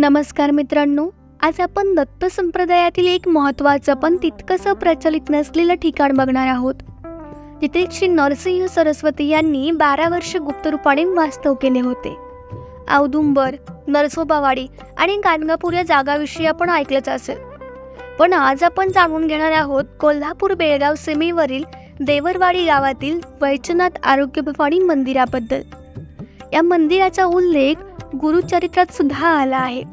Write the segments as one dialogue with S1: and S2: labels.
S1: नमस्कार मित्रांनो, आज आपण दत्त संप्रदायातील एक महत्त्वाचं पण तितकंसं प्रचलित नसलेलं ठिकाण बघणार आहोत, जिथे श्री नरसिंह सरस्वती यांनी 12 वर्ष गुप्त रूपाने वास्तव केले होते. औदुंबर, नरसोबावाडी आणि गाणगापूर या जागाविषयी आपण ऐकलंच असेल. पण आज आपण जाणून घेणार आहोत कोल्हापूर बेळगाव सीमेवरील देवरवाडी गावातील वैजनाथ आरोग्य भवानी मंदिराबद्दल. या मंदिराचा उल्लेख गुरुचरित्रात सुद्धा आला आहे.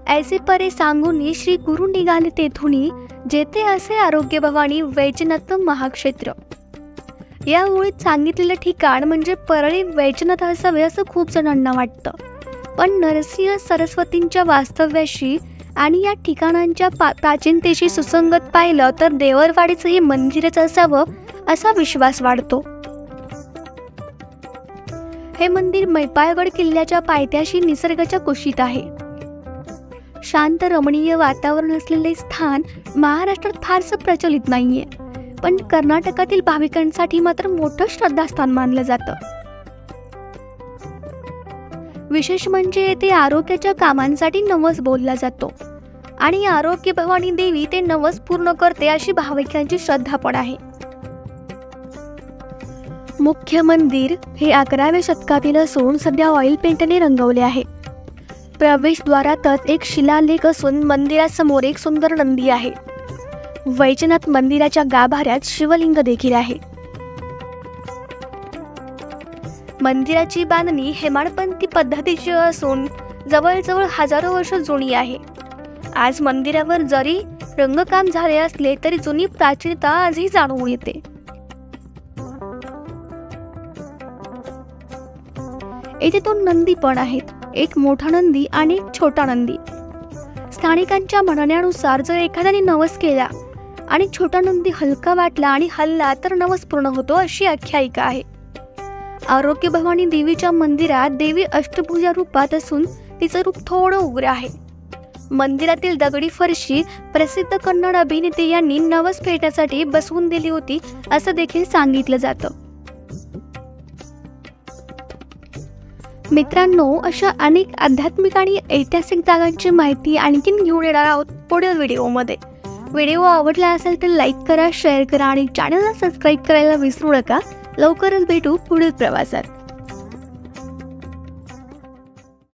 S1: ऐसे परे सांगूनी श्री गुरु निघाले तेथुनी, जेथे असे आरोग्य भवानी वैजनाथ महाक्षेत्र. या ओळीत सांगितलेलं ठिकाण म्हणजे परळी वैजनाथ असावे असं खूप जणांना वाटतं. पण नरसिंह सरस्वतींच्या वास्तव्याशी आणि या ठिकाणांच्या प्राचीनतेशी सुसंगत पाहिलं तर देवरवाडीचं हे मंदिरच असावं असा विश्वास वाढतो. हे मंदिर मैपाळगड किल्ल्याच्या पायथ्याशी निसर्गाच्या कुशीत आहे. शांत रमणीय वातावरण असलेले स्थान महाराष्ट्रात फारसं प्रचलित नाहीये, पण कर्नाटकातील भाविकांसाठी मात्र मोठं श्रद्धास्थान मानलं जातं. विशेष म्हणजे येथे आरोग्याच्या कामांसाठी नवस बोलला जातो आणि आरोग्य भवानी देवी ते नवस पूर्ण करते अशी भाविकांची श्रद्धा पण आहे. मुख्य मंदिर हे 11व्या शतकातील असून सध्या ऑइल पेंटने रंगवले आहे. प्रवेशद्वारातच एक शिलालेख असून मंदिरासमोर एक सुंदर नंदी आहे. वैजनाथ मंदिराच्या गाभाऱ्यात शिवलिंग देखील आहे. मंदिराची बांधणी हेमाडपंथी पद्धतीची असून जवळजवळ हजारो वर्ष जुनी आहे. आज मंदिरावर जरी रंगकाम झाले असले तरी जुनी प्राचीनता आजही जाणवून येते. येथे 2 नंदी पण आहेत, एक मोठा नंदी आणि एक छोटा नंदी. स्थानिकांच्या म्हणण्यानुसार जर एखाद्याने नवस केला आणि छोटा नंदी हलका वाटला आणि हलला तर नवस पूर्ण होतो अशी आख्यायिका आहे. आरोग्य भवानी देवीच्या मंदिरात देवी अष्टभुजा रूपात असून तिचं रूप थोडं उग्र आहे. मंदिरातील दगडी फरशी प्रसिद्ध कन्नड अभिनेते यांनी नवस फेडण्यासाठी बसवून दिली होती असं देखील सांगितलं जातं. मित्रांनो, अशा अनेक आध्यात्मिक आणि ऐतिहासिक जागांची माहिती आणखीन घेऊन येणार आहोत पुढील व्हिडिओमध्ये. व्हिडिओ आवडला असेल तर लाईक करा, शेअर करा आणि चॅनलला सबस्क्राईब करायला विसरू नका. लवकरच भेटू पुढील प्रवासात.